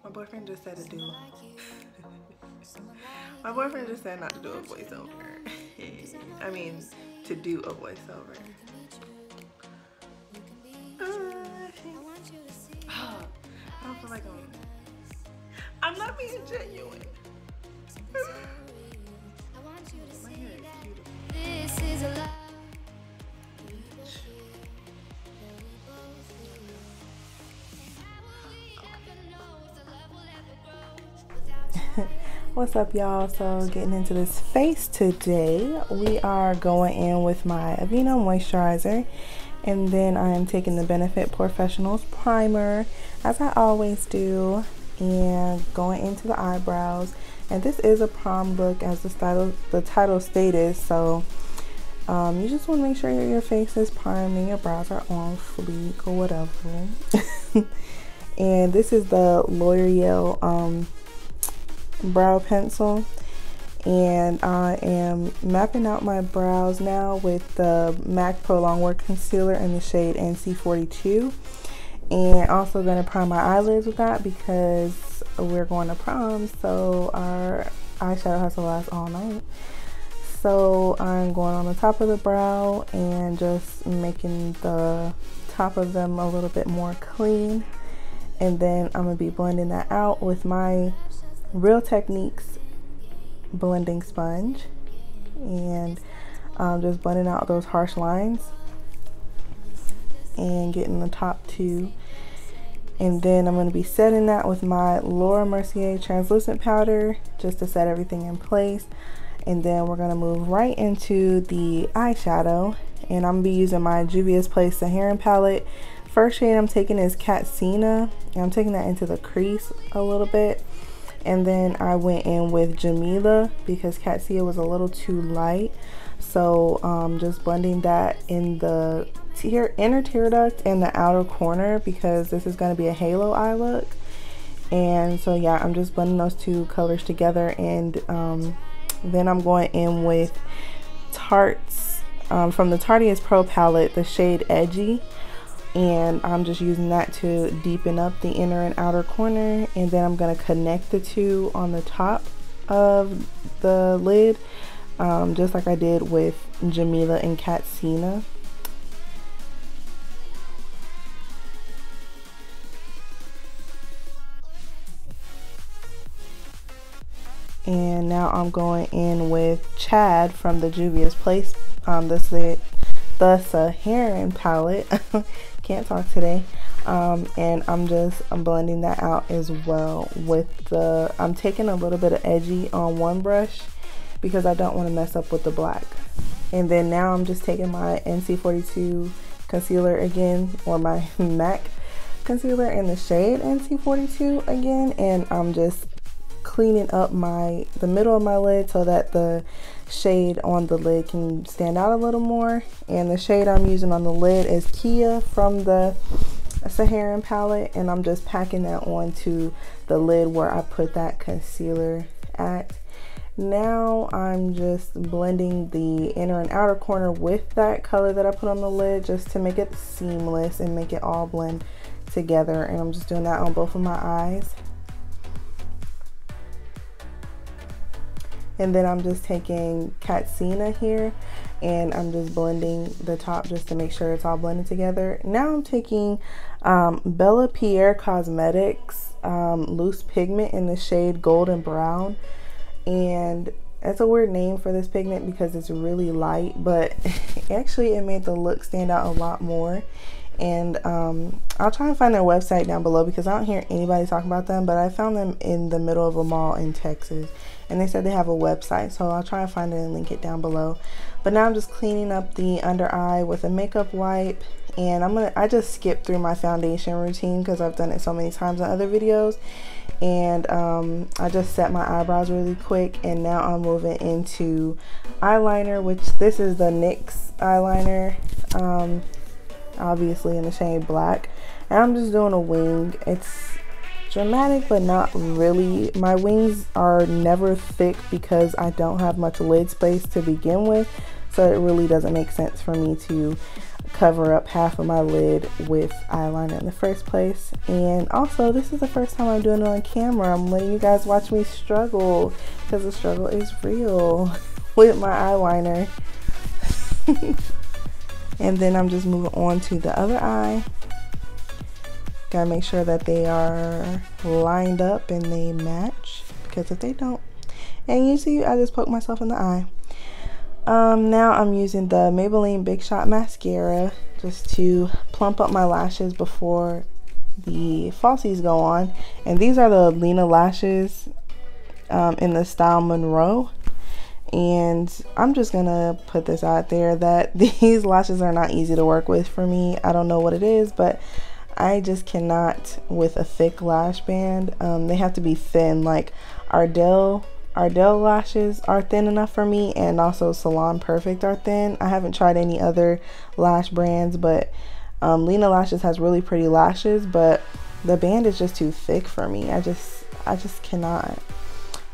My boyfriend just said to do. My boyfriend just said not to do a voiceover. I mean, to do a voiceover. I don't feel like I'm not being genuine. My hair is beautiful. This is a lie. What's up, y'all? So getting into this face today, we are going in with my Aveeno moisturizer, and then I am taking the Benefit Professionals primer as I always do, and going into the eyebrows. And this is a prom look, as the title stated, so you just want to make sure your face is primed and your brows are on fleek or whatever. And this is the L'Oreal brow pencil, and I am mapping out my brows now with the MAC Pro Longwear concealer in the shade NC42, and also going to prime my eyelids with that because we're going to prom, so our eyeshadow has to last all night. So I'm going on the top of the brow and just making the top of them a little bit more clean, and then I'm going to be blending that out with my Real Techniques blending sponge, and just blending out those harsh lines and getting the top two. And then I'm going to be setting that with my Laura Mercier translucent powder just to set everything in place. And then we're going to move right into the eyeshadow, and I'm going to be using my Juvia's Place Saharan palette. First shade I'm taking is Katsina, and I'm taking that into the crease a little bit. And then I went in with JAMILA because Katsina was a little too light. So just blending that in the inner tear duct and the outer corner because this is going to be a halo eye look. And so yeah, I'm just blending those two colors together. And then I'm going in with Tarte's from the TARTE'S Pro palette, the shade EDGY. And I'm just using that to deepen up the inner and outer corner, and then I'm going to connect the two on the top of the lid, just like I did with JAMILA and Katsina. And now I'm going in with Chad from the Juvia's Place, the Saharan palette. Can't talk today. And I'm blending that out as well with I'm taking a little bit of Edgy on one brush because I don't want to mess up with the black. And then now I'm just taking my NC42 concealer again, or my MAC concealer in the shade NC42 again, and I'm just cleaning up the middle of my lid so that the shade on the lid can stand out a little more. And the shade I'm using on the lid is Kia from the Saharan palette, and I'm just packing that onto the lid where I put that concealer at. Now I'm just blending the inner and outer corner with that color that I put on the lid just to make it seamless and make it all blend together, and I'm just doing that on both of my eyes. And then I'm just taking Katsina here, and I'm just blending the top just to make sure it's all blended together. Now I'm taking Bella Pierre Cosmetics loose pigment in the shade Golden Brown. And that's a weird name for this pigment because it's really light, but actually it made the look stand out a lot more. And I'll try and find their website down below because I don't hear anybody talking about them, but I found them in the middle of a mall in Texas, and they said they have a website, so I'll try and find it and link it down below. But now I'm just cleaning up the under eye with a makeup wipe, and I just skipped through my foundation routine because I've done it so many times in other videos. And I just set my eyebrows really quick, and now I'm moving into eyeliner, which this is the NYX eyeliner, obviously in the shade black, and I'm just doing a wing. It's dramatic but not really. My wings are never thick because I don't have much lid space to begin with, so it really doesn't make sense for me to cover up half of my lid with eyeliner in the first place. And also, this is the first time I'm doing it on camera. I'm letting you guys watch me struggle, because the struggle is real with my eyeliner. And then I'm just moving on to the other eye. Gotta make sure that they are lined up and they match, because if they don't, and you see, I just poked myself in the eye. Now I'm using the Maybelline Big Shot mascara just to plump up my lashes before the falsies go on. And these are the LENA lashes in the style MONROE. And I'm just gonna put this out there that these lashes are not easy to work with for me. I don't know what it is, but I just cannot with a thick lash band. They have to be thin. Like Ardell lashes are thin enough for me, and also Salon Perfect are thin. I haven't tried any other lash brands, but LENA Lashes has really pretty lashes, but the band is just too thick for me. I just cannot.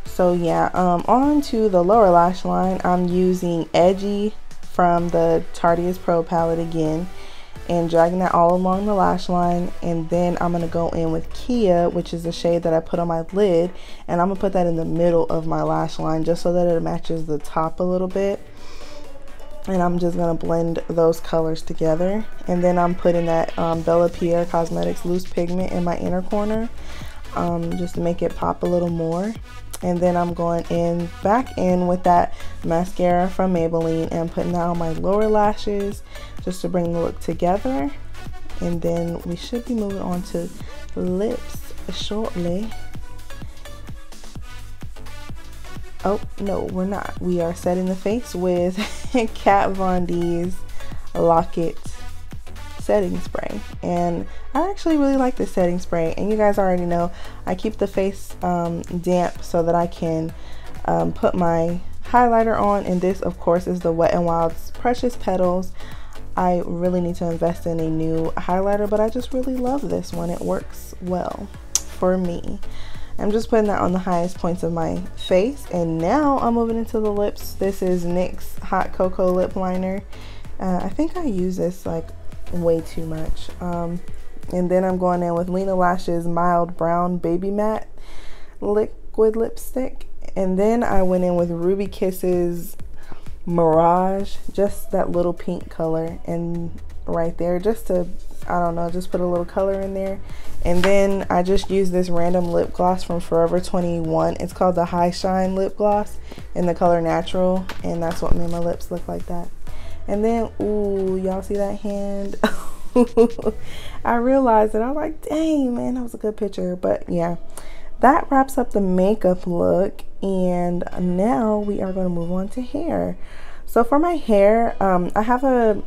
So yeah, on to the lower lash line. I'm using EDGY from the TARTE'S Pro palette again, and dragging that all along the lash line. And then I'm gonna go in with Kia, which is the shade that I put on my lid, and I'm gonna put that in the middle of my lash line just so that it matches the top a little bit. And I'm just gonna blend those colors together. And then I'm putting that Bella Pierre Cosmetics loose pigment in my inner corner, just to make it pop a little more. And then I'm going back in with that mascara from Maybelline and putting that on my lower lashes just to bring the look together. And then we should be moving on to lips shortly. Oh no, we're not. We are setting the face with Kat Von D's Lock-It setting spray, and I actually really like this setting spray. And you guys already know I keep the face damp so that I can put my highlighter on, and this of course is the Wet n Wild's Precious Petals. I really need to invest in a new highlighter, but I just really love this one. It works well for me. I'm just putting that on the highest points of my face, and now I'm moving into the lips. This is NYX Hot Cocoa Lip Liner. I think I use this like way too much. And then I'm going in with LENA Lashes Mild Brown Baby Matte liquid lipstick, and then I went in with Ruby Kisses Mirage, just that little pink color, and right there, just to, I don't know, just put a little color in there. And then I just used this random lip gloss from Forever 21. It's called the High Shine lip gloss in the color Natural, and that's what made my lips look like that. And then, ooh, y'all see that hand? I realized that I was like, dang, man, that was a good picture. But yeah, that wraps up the makeup look, and now we are going to move on to hair. So for my hair, I have a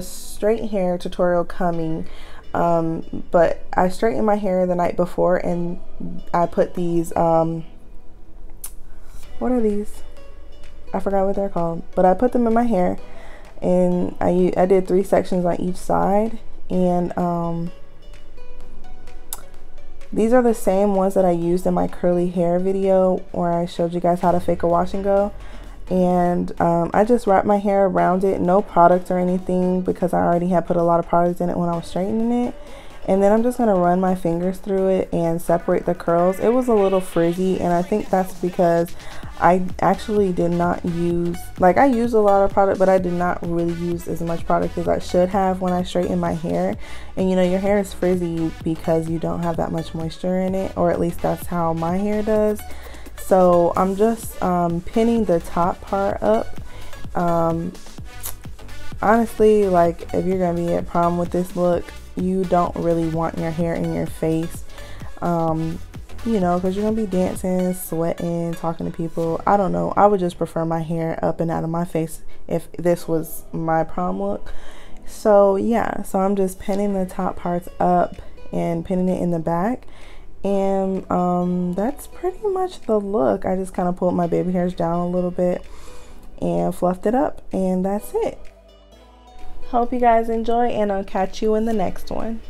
straight hair tutorial coming, but I straightened my hair the night before, and I put these, what are these? I forgot what they're called, but I put them in my hair, and I did 3 sections on each side. And these are the same ones that I used in my curly hair video where I showed you guys how to fake a wash and go. And I just wrapped my hair around it, no product or anything, because I already had put a lot of product in it when I was straightening it. And then I'm just going to run my fingers through it and separate the curls. It was a little frizzy, and I think that's because I actually did not use, like, I used a lot of product, but I did not really use as much product as I should have when I straighten my hair. And you know, your hair is frizzy because you don't have that much moisture in it, or at least that's how my hair does. So I'm just pinning the top part up. Honestly, like, if you're gonna be at prom with this look, you don't really want your hair in your face, you know, because you're gonna be dancing, sweating, talking to people. I don't know, I would just prefer my hair up and out of my face if this was my prom look. So yeah, so I'm just pinning the top parts up and pinning it in the back, and that's pretty much the look. I just kind of pulled my baby hairs down a little bit and fluffed it up, and that's it. Hope you guys enjoy, and I'll catch you in the next one.